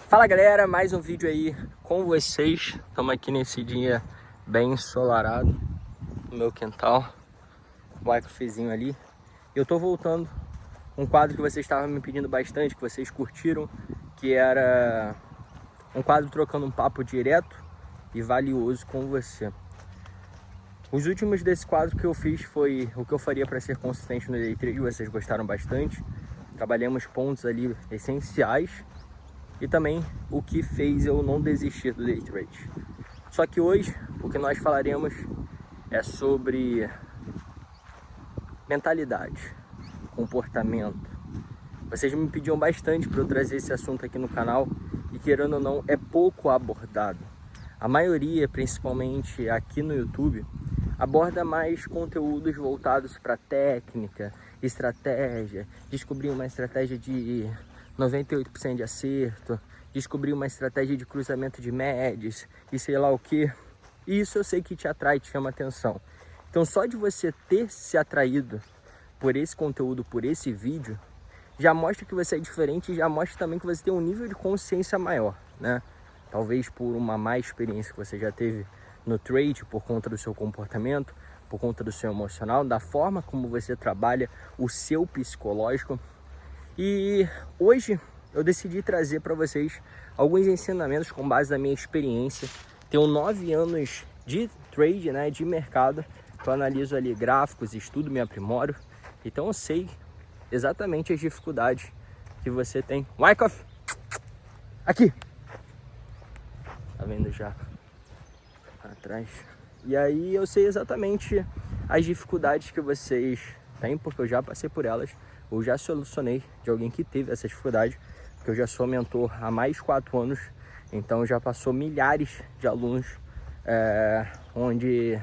Fala galera, mais um vídeo aí com vocês. Estamos aqui nesse dia bem ensolarado no meu quintal, o wildcafezinho ali. Eu tô voltando um quadro que vocês estavam me pedindo bastante, que vocês curtiram, que era um quadro trocando um papo direto e valioso com você. Os últimos desse quadro que eu fiz foi o que eu faria para ser consistente no day trade, vocês gostaram bastante. Trabalhamos pontos ali essenciais e também o que fez eu não desistir do day trade. Só que hoje o que nós falaremos é sobre mentalidade, comportamento. Vocês me pediam bastante para eu trazer esse assunto aqui no canal e, querendo ou não, é pouco abordado. A maioria, principalmente aqui no YouTube, aborda mais conteúdos voltados para técnica, estratégia, descobrir uma estratégia de 98% de acerto, descobrir uma estratégia de cruzamento de médias e sei lá o que. Isso eu sei que te atrai, te chama atenção. Então só de você ter se atraído por esse conteúdo, por esse vídeo, já mostra que você é diferente e já mostra também que você tem um nível de consciência maior, né? Talvez por uma má experiência que você já teve no trade, por conta do seu comportamento, por conta do seu emocional, da forma como você trabalha o seu psicológico. E hoje eu decidi trazer para vocês alguns ensinamentos com base na minha experiência. Tenho 9 anos de trade, né, de mercado, que eu analiso ali gráficos, estudo, me aprimoro. Então eu sei exatamente as dificuldades que você tem. Wyckoff, aqui! Tá vendo já atrás? E aí eu sei exatamente as dificuldades que vocês têm, porque eu já passei por elas. Eu já solucionei de alguém que teve essa dificuldade, porque eu já sou mentor há mais de 4 anos, então já passou milhares de alunos, onde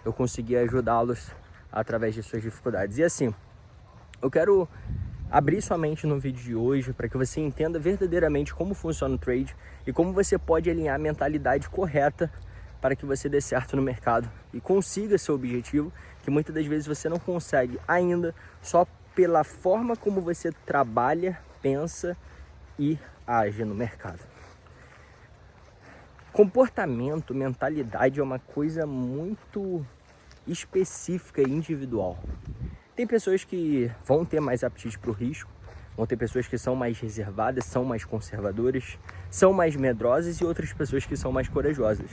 eu consegui ajudá-los através de suas dificuldades. E assim, eu quero abrir sua mente no vídeo de hoje para que você entenda verdadeiramente como funciona o trade e como você pode alinhar a mentalidade correta para que você dê certo no mercado e consiga seu objetivo, que muitas das vezes você não consegue ainda só pela forma como você trabalha, pensa e age no mercado. Comportamento, mentalidade é uma coisa muito específica e individual. Tem pessoas que vão ter mais apetite para o risco, vão ter pessoas que são mais reservadas, são mais conservadoras, são mais medrosas e outras pessoas que são mais corajosas.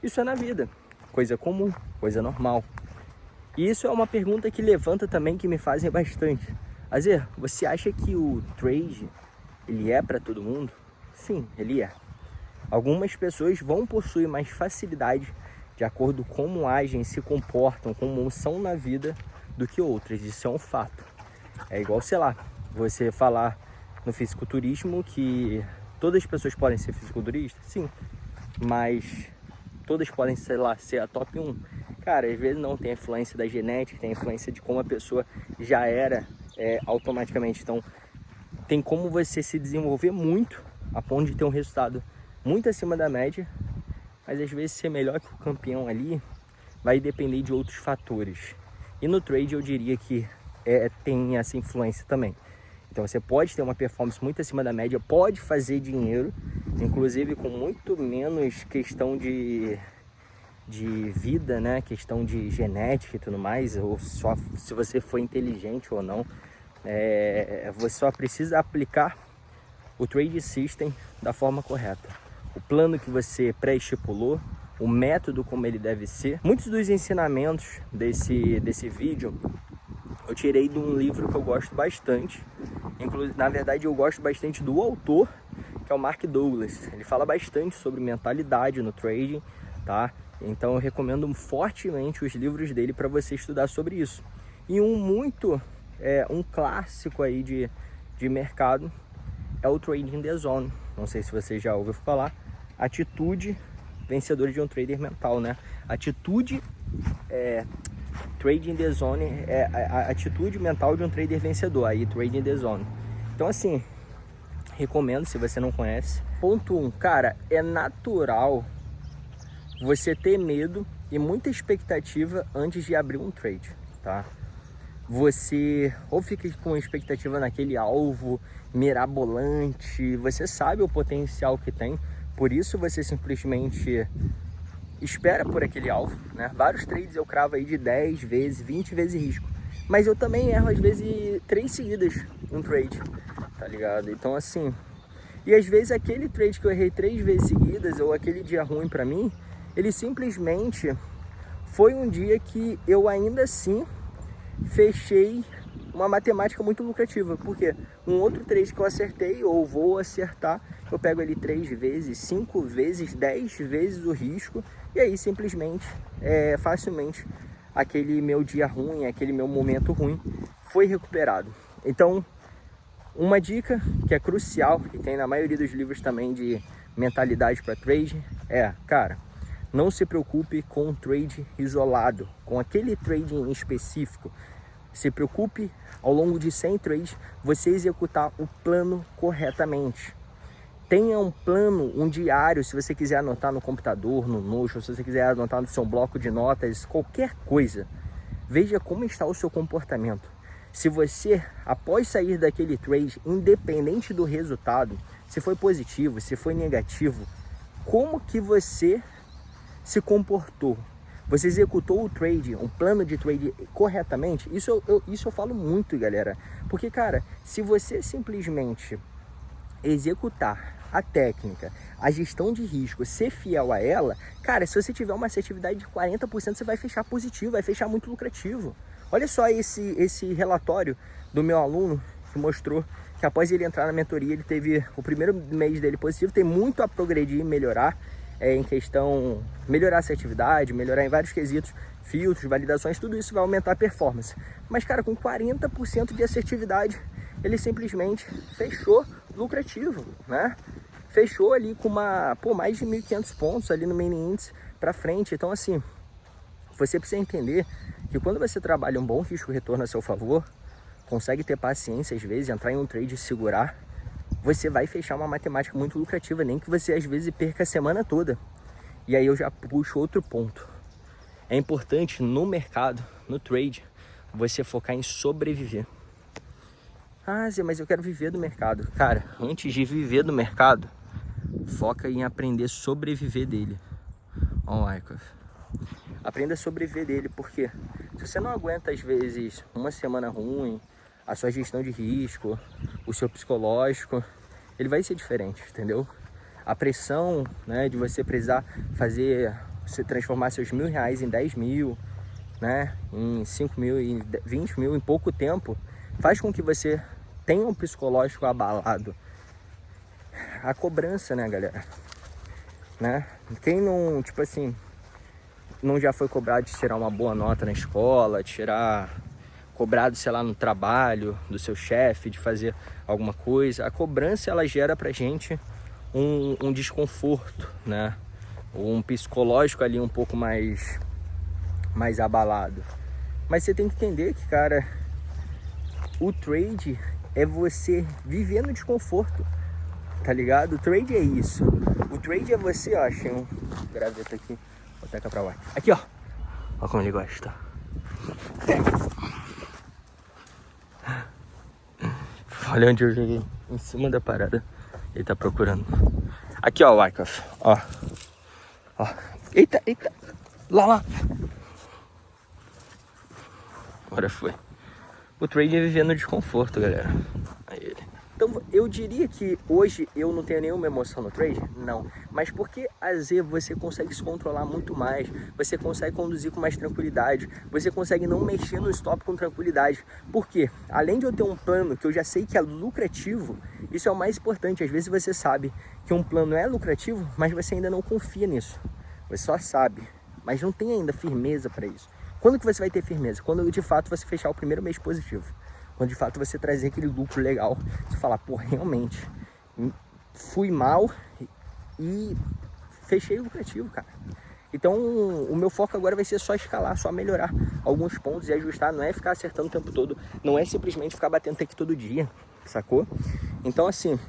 Isso é na vida, coisa comum, coisa normal. E isso é uma pergunta que levanta também, que me fazem bastante. Azer, você acha que o trade, ele é para todo mundo? Sim, ele é. Algumas pessoas vão possuir mais facilidade de acordo com como agem, se comportam, como são na vida, do que outras. Isso é um fato. É igual, sei lá, você falar no fisiculturismo que todas as pessoas podem ser fisiculturistas? Sim, mas todas podem, sei lá, ser a top 1. Cara, às vezes não, tem a influência da genética, tem a influência de como a pessoa já era automaticamente. Então, tem como você se desenvolver muito a ponto de ter um resultado muito acima da média, mas às vezes ser melhor que o campeão ali vai depender de outros fatores. E no trade eu diria que tem essa influência também. Então você pode ter uma performance muito acima da média, pode fazer dinheiro, inclusive com muito menos questão de vida, né? Questão de genética e tudo mais, ou só se você for inteligente ou não. Você só precisa aplicar o trade system da forma correta. O plano que você pré-estipulou, o método como ele deve ser. Muitos dos ensinamentos desse vídeo eu tirei de um livro que eu gosto bastante. Na verdade, eu gosto bastante do autor, que é o Mark Douglas. Ele fala bastante sobre mentalidade no trading, tá? Então eu recomendo fortemente os livros dele para você estudar sobre isso. E um clássico aí de mercado é o Trading the Zone. Não sei se você já ouviu falar. Atitude vencedora de um trader mental, né? Atitude Trading the Zone é a atitude mental de um trader vencedor, aí Trading the Zone. Então assim, recomendo se você não conhece. Ponto 1, cara, é natural você ter medo e muita expectativa antes de abrir um trade, tá? você ou fica com expectativa naquele alvo mirabolante, você sabe o potencial que tem, por isso você simplesmente espera por aquele alvo, né? Vários trades eu cravo aí de 10 vezes, 20 vezes risco, mas eu também erro às vezes 3 seguidas um trade, tá ligado? Então assim, e às vezes aquele trade que eu errei 3 vezes seguidas, ou aquele dia ruim pra mim, ele simplesmente foi um dia que eu ainda assim fechei uma matemática muito lucrativa, porque um outro trade que eu acertei ou vou acertar, eu pego ali 3 vezes, 5 vezes, 10 vezes o risco, e aí simplesmente, facilmente, aquele meu dia ruim, aquele meu momento ruim foi recuperado. Então, uma dica que é crucial, que tem na maioria dos livros também de mentalidade para trade, cara, não se preocupe com um trade isolado, com aquele trade em específico. Se preocupe, ao longo de 100 trades, você executar o plano corretamente. Tenha um plano, um diário, se você quiser anotar no computador, no Notion, se você quiser anotar no seu bloco de notas, qualquer coisa. Veja como está o seu comportamento. Se você, após sair daquele trade, independente do resultado, se foi positivo, se foi negativo, como que você se comportou? Você executou o trade, um plano de trade corretamente? Isso eu falo muito, galera. Porque, cara, se você simplesmente executar a técnica, a gestão de risco, ser fiel a ela, cara, se você tiver uma assertividade de 40%, você vai fechar positivo, vai fechar muito lucrativo. Olha só esse relatório do meu aluno que mostrou que após ele entrar na mentoria, ele teve o primeiro mês dele positivo, tem muito a progredir e melhorar, em questão, melhorar a assertividade, melhorar em vários quesitos, filtros, validações, tudo isso vai aumentar a performance. Mas, cara, com 40% de assertividade, ele simplesmente fechou lucrativo, né? Fechou ali com mais de 1.500 pontos ali no main índice para frente. Então, assim, você precisa entender que quando você trabalha um bom risco-retorno a seu favor, consegue ter paciência às vezes, entrar em um trade e segurar, você vai fechar uma matemática muito lucrativa, nem que você às vezes perca a semana toda. E aí eu já puxo outro ponto. É importante no mercado, no trade, você focar em sobreviver. Ah, Zé, mas eu quero viver do mercado. Cara, antes de viver do mercado, foca em aprender a sobreviver dele. Ó, Wyckoff. Aprenda a sobreviver dele, porque se você não aguenta às vezes uma semana ruim, a sua gestão de risco, o seu psicológico, ele vai ser diferente, entendeu? A pressão, né, de você precisar você transformar seus R$1.000 em 10 mil, né, em 5 mil, em 20 mil em pouco tempo, faz com que você tenha um psicológico abalado. A cobrança, né, galera? Né? Quem não, tipo assim, não já foi cobrado de tirar uma boa nota na escola, cobrado, sei lá, no trabalho do seu chefe, de fazer alguma coisa? A cobrança, ela gera pra gente um desconforto, né? Um psicológico ali um pouco mais abalado. Mas você tem que entender que, cara, o trade é você viver no desconforto, tá ligado? O trade é isso. O trade é você, ó, achei um graveto aqui, vou tacar pra lá. Aqui, ó. Olha como ele gosta. Olha onde eu joguei, em cima da parada. Ele tá procurando. Aqui, ó, Wyckoff, ó. Ó. Eita. Lá. Agora foi. O trade é viver no desconforto, galera. Aí ele. Então, eu diria que hoje eu não tenho nenhuma emoção no trade? Não. Mas porque às vezes você consegue se controlar muito mais, você consegue conduzir com mais tranquilidade, você consegue não mexer no stop com tranquilidade. Por quê? Além de eu ter um plano que eu já sei que é lucrativo, isso é o mais importante. Às vezes você sabe que um plano é lucrativo, mas você ainda não confia nisso. Você só sabe, mas não tem ainda firmeza para isso. Quando que você vai ter firmeza? Quando de fato você fechar o primeiro mês positivo. Quando de fato você trazer aquele lucro legal, você falar, pô, realmente, fui mal e fechei lucrativo, cara. Então, o meu foco agora vai ser só escalar, só melhorar alguns pontos e ajustar. Não é ficar acertando o tempo todo, não é simplesmente ficar batendo take todo dia, sacou? Então, assim,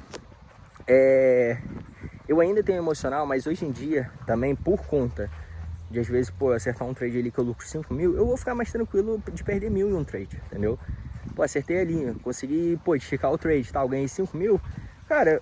eu ainda tenho emocional, mas hoje em dia, também por conta de às vezes, pô, acertar um trade ali que eu lucro 5 mil, eu vou ficar mais tranquilo de perder 1.000 em um trade, entendeu? Pô, acertei ali, consegui, pô, esticar o trade, tal, ganhei 5 mil, cara,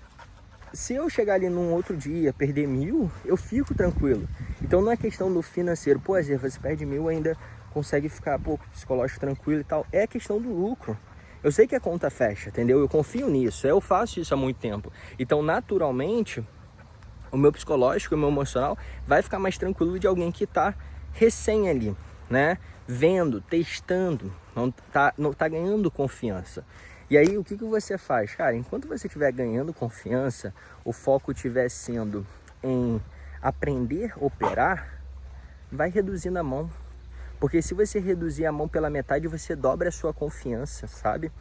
se eu chegar ali num outro dia, perder 1.000, eu fico tranquilo. Então não é questão do financeiro, pô, às vezes você perde 1.000 ainda consegue ficar, pô, psicológico tranquilo e tal, é questão do lucro. Eu sei que a conta fecha, entendeu? Eu confio nisso, eu faço isso há muito tempo. Então, naturalmente, o meu psicológico, o meu emocional vai ficar mais tranquilo de alguém que tá recém ali, né? Vendo, testando, não tá ganhando confiança. E aí, o que você faz? Cara, enquanto você estiver ganhando confiança, o foco estiver sendo em aprender a operar, vai reduzindo a mão. Porque se você reduzir a mão pela metade, você dobra a sua confiança, sabe?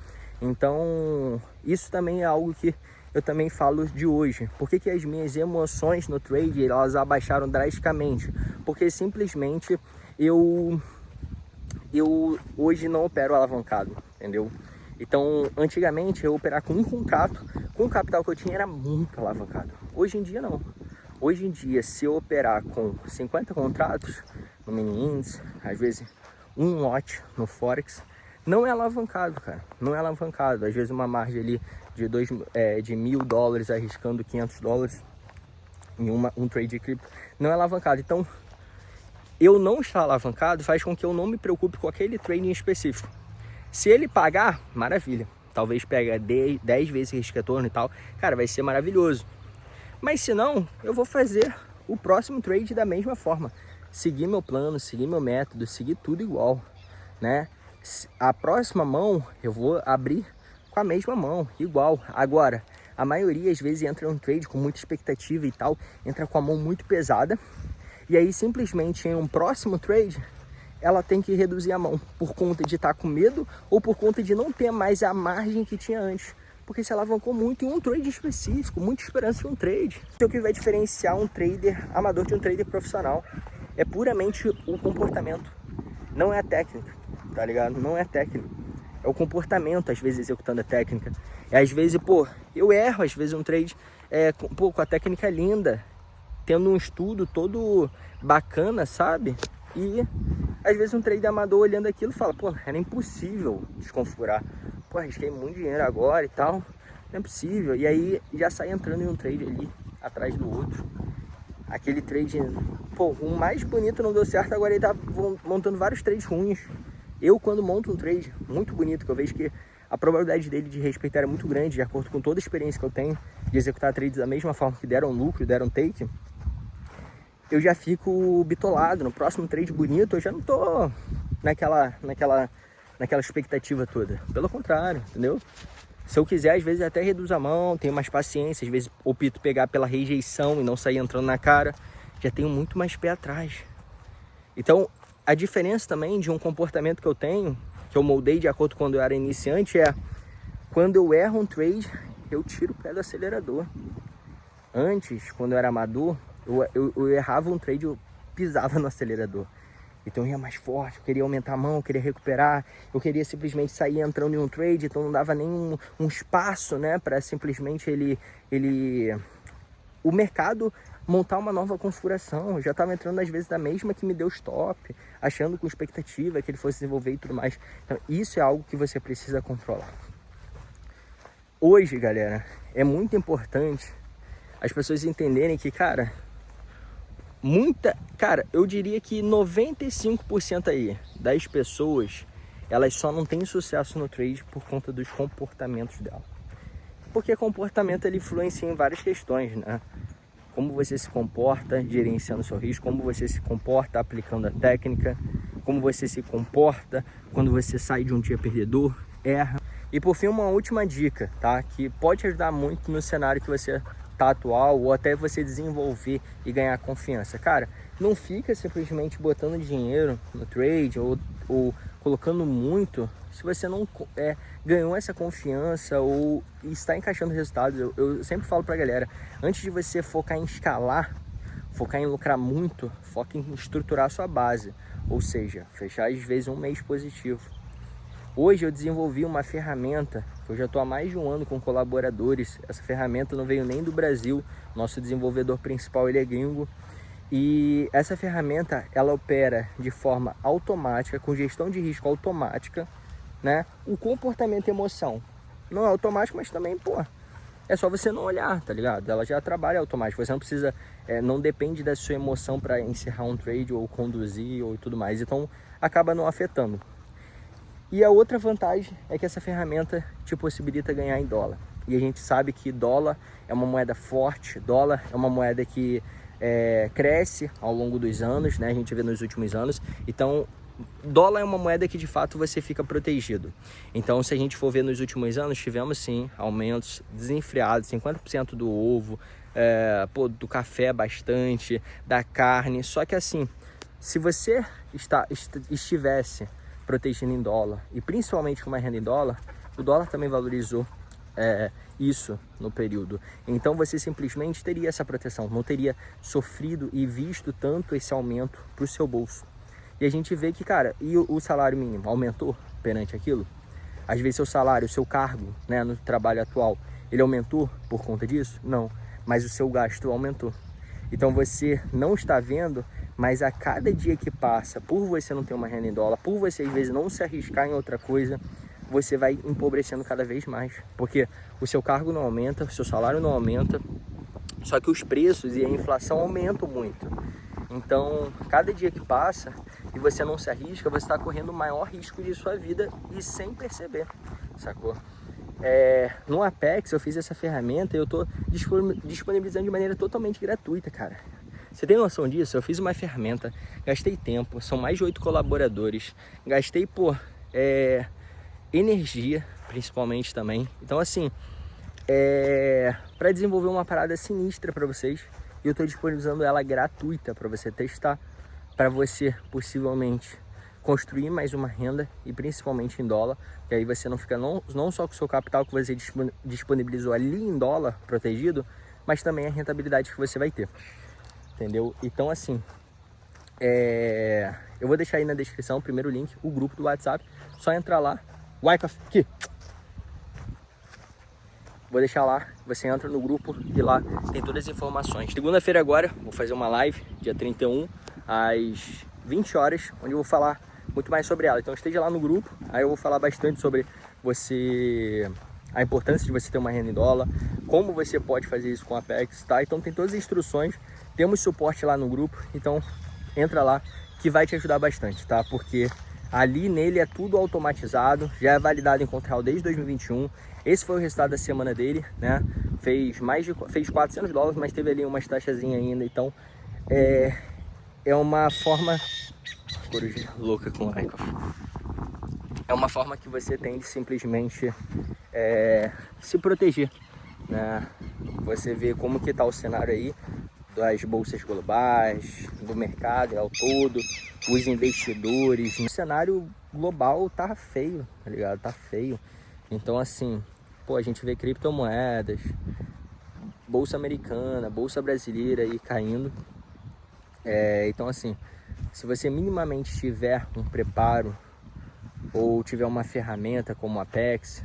Então, isso também é algo que eu também falo de hoje. Por que as minhas emoções no trade, elas abaixaram drasticamente? Porque simplesmente eu hoje não opero alavancado, entendeu? Então, antigamente eu operar com um contrato, com o capital que eu tinha era muito alavancado. Hoje em dia não. Hoje em dia, se eu operar com 50 contratos no mini índice, às vezes um lote no Forex, não é alavancado, cara. Não é alavancado. Às vezes uma margem ali de $1.000 arriscando $500 em um trade de cripto, não é alavancado. Então, eu não estar alavancado faz com que eu não me preocupe com aquele trade em específico. Se ele pagar, maravilha. Talvez pegue 10 vezes risco retorno e tal. Cara, vai ser maravilhoso. Mas se não, eu vou fazer o próximo trade da mesma forma. Seguir meu plano, seguir meu método, seguir tudo igual, né? A próxima mão eu vou abrir com a mesma mão, igual. Agora, a maioria às vezes entra um trade com muita expectativa e tal, entra com a mão muito pesada. E aí simplesmente em um próximo trade, ela tem que reduzir a mão por conta de estar com medo ou por conta de não ter mais a margem que tinha antes. Porque se alavancou muito em um trade específico, muita esperança em um trade. Isso é o que vai diferenciar um trader amador de um trader profissional. É puramente o comportamento, não é a técnica, tá ligado? Não é a técnica, é o comportamento, às vezes executando a técnica. E às vezes, pô, eu erro, às vezes um trade, pô, com a técnica linda, tendo um estudo todo bacana, sabe? E às vezes um trader amador olhando aquilo fala, pô, era impossível desconfigurar. Pô, arrisquei muito dinheiro agora e tal, não é possível. E aí já sai entrando em um trade ali, atrás do outro. Aquele trade, pô, o mais bonito não deu certo, agora ele tá montando vários trades ruins. Eu, quando monto um trade muito bonito, que eu vejo que a probabilidade dele de respeitar é muito grande, de acordo com toda a experiência que eu tenho, de executar trades da mesma forma que deram lucro, deram take, eu já fico bitolado. No próximo trade bonito, eu já não tô naquela expectativa toda. Pelo contrário, entendeu? Se eu quiser, às vezes até reduzo a mão, tenho mais paciência, às vezes opto pegar pela rejeição e não sair entrando na cara, já tenho muito mais pé atrás. Então, a diferença também de um comportamento que eu tenho, que eu moldei de acordo com quando eu era iniciante, é quando eu erro um trade, eu tiro o pé do acelerador. Antes, quando eu era amador, eu errava um trade, eu pisava no acelerador. Então eu ia mais forte, eu queria aumentar a mão, eu queria recuperar, eu queria simplesmente sair entrando em um trade, então não dava nem um espaço, né, para simplesmente o mercado montar uma nova configuração. Eu já estava entrando às vezes da mesma que me deu stop, achando com expectativa que ele fosse desenvolver e tudo mais. Então isso é algo que você precisa controlar. Hoje, galera, é muito importante as pessoas entenderem que, cara, eu diria que 95% aí das pessoas, elas só não têm sucesso no trade por conta dos comportamentos dela. Porque comportamento ele influencia em várias questões, né? Como você se comporta gerenciando seu risco, como você se comporta aplicando a técnica, como você se comporta quando você sai de um dia perdedor, erra. E por fim, uma última dica, tá? Que pode ajudar muito no cenário que você tá atual, ou até você desenvolver e ganhar confiança. Cara, não fica simplesmente botando dinheiro no trade ou colocando muito se você não ganhou essa confiança ou está encaixando resultados. Eu sempre falo pra galera, antes de você focar em escalar, focar em lucrar muito, foca em estruturar a sua base, ou seja, fechar às vezes um mês positivo. Hoje eu desenvolvi uma ferramenta, que eu já estou há mais de um ano com colaboradores. Essa ferramenta não veio nem do Brasil, nosso desenvolvedor principal ele é gringo. E essa ferramenta, ela opera de forma automática, com gestão de risco automática, né? O comportamento e emoção não é automático, mas também, pô, é só você não olhar, tá ligado? Ela já trabalha automático, você não precisa, não depende da sua emoção para encerrar um trade ou conduzir ou tudo mais, então acaba não afetando. E a outra vantagem é que essa ferramenta te possibilita ganhar em dólar. E a gente sabe que dólar é uma moeda forte, dólar é uma moeda que cresce ao longo dos anos, né? A gente vê nos últimos anos. Então, dólar é uma moeda que de fato você fica protegido. Então, se a gente for ver nos últimos anos, tivemos sim aumentos desenfreados, 50% do ovo, do café bastante, da carne. Só que assim, se você estivesse protegido em dólar e principalmente com uma renda em dólar, o dólar também valorizou isso no período. Então você simplesmente teria essa proteção, não teria sofrido e visto tanto esse aumento para o seu bolso. E a gente vê que, cara, e o salário mínimo aumentou perante aquilo? Às vezes seu salário, seu cargo, né, no trabalho atual, ele aumentou por conta disso? Não, mas o seu gasto aumentou. Então você não está vendo, mas a cada dia que passa, por você não ter uma renda em dólar, por você às vezes não se arriscar em outra coisa, você vai empobrecendo cada vez mais, porque o seu cargo não aumenta, o seu salário não aumenta, só que os preços e a inflação aumentam muito. Então, cada dia que passa e você não se arrisca, você está correndo o maior risco de sua vida e sem perceber, sacou? No Apex eu fiz essa ferramenta e eu estou disponibilizando de maneira totalmente gratuita, cara. Você tem noção disso? Eu fiz uma ferramenta, gastei tempo, são mais de 8 colaboradores, gastei energia, principalmente também. Então assim, para desenvolver uma parada sinistra para vocês, eu estou disponibilizando ela gratuita para você testar, para você possivelmente construir mais uma renda e principalmente em dólar, que aí você não fica não só com o seu capital que você disponibilizou ali em dólar protegido, mas também a rentabilidade que você vai ter, entendeu? Então assim, eu vou deixar aí na descrição o primeiro link, o grupo do WhatsApp, só entrar lá, Wyckoff, aqui. Vou deixar lá, você entra no grupo e lá tem todas as informações. Segunda-feira agora, vou fazer uma live, dia 31, às 20 horas, onde eu vou falar muito mais sobre ela. Então esteja lá no grupo, aí eu vou falar bastante sobre a importância de você ter uma renda em dólar, como você pode fazer isso com a Apex, tá? Então tem todas as instruções, temos suporte lá no grupo, então entra lá que vai te ajudar bastante, tá? Porque ali nele é tudo automatizado, já é validado em conta real desde 2021. Esse foi o resultado da semana dele, né? Fez $400, mas teve ali umas taxazinhas ainda. Então é uma forma coruja louca com o Wyckoff. É uma forma que você tem de simplesmente se proteger, né? Você vê como que tá o cenário aí das bolsas globais, do mercado ao todo, os investidores. O cenário global tá feio, tá ligado? Tá feio. Então assim, a gente vê criptomoedas, bolsa americana, bolsa brasileira aí caindo. Então assim, se você minimamente tiver um preparo ou tiver uma ferramenta como a Apex,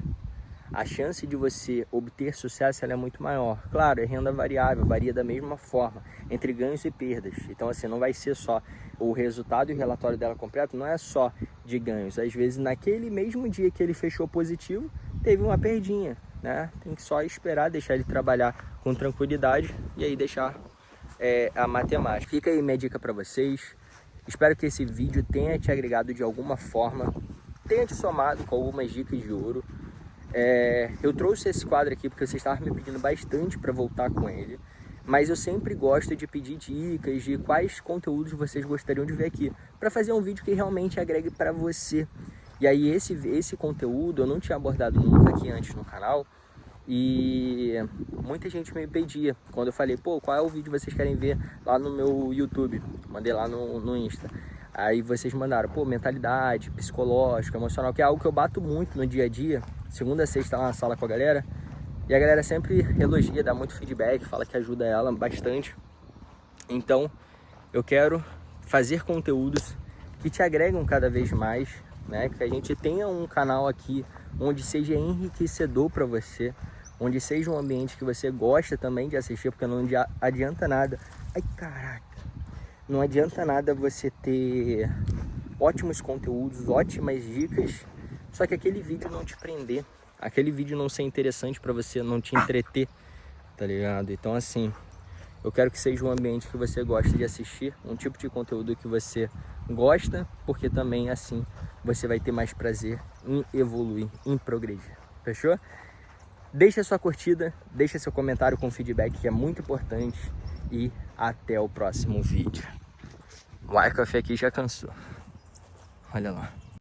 a chance de você obter sucesso ela é muito maior. Claro, é renda variável, varia da mesma forma, entre ganhos e perdas. Então assim, não vai ser só o resultado e o relatório dela completo, não é só de ganhos. Às vezes naquele mesmo dia que ele fechou positivo, teve uma perdinha, né? Tem que só esperar, deixar ele trabalhar com tranquilidade e aí deixar a matemática. Fica aí minha dica para vocês. Espero que esse vídeo tenha te agregado de alguma forma, tenha te somado com algumas dicas de ouro. Eu trouxe esse quadro aqui porque vocês estavam me pedindo bastante para voltar com ele, mas eu sempre gosto de pedir dicas de quais conteúdos vocês gostariam de ver aqui, para fazer um vídeo que realmente agregue para você. E aí esse conteúdo eu não tinha abordado nunca aqui antes no canal, e muita gente me pedia, quando eu falei, qual é o vídeo que vocês querem ver lá no meu YouTube, mandei lá no Insta. Aí vocês mandaram, mentalidade, psicológico, emocional, que é algo que eu bato muito no dia a dia, segunda a sexta lá na sala com a galera, e a galera sempre elogia, dá muito feedback, fala que ajuda ela bastante. Então, eu quero fazer conteúdos que te agregam cada vez mais, né? Que a gente tenha um canal aqui onde seja enriquecedor para você, onde seja um ambiente que você gosta também de assistir, porque não adianta nada. Ai, caraca! não adianta nada você ter ótimos conteúdos, ótimas dicas, só que aquele vídeo não te prender, aquele vídeo não ser interessante para você, não te entreter, tá ligado? Então assim, eu quero que seja um ambiente que você gosta de assistir, um tipo de conteúdo que você gosta, porque também assim você vai ter mais prazer em evoluir, em progredir. Fechou? Deixa sua curtida, deixa seu comentário com feedback, que é muito importante, e até o próximo vídeo. O Ar Café aqui já cansou. Olha lá.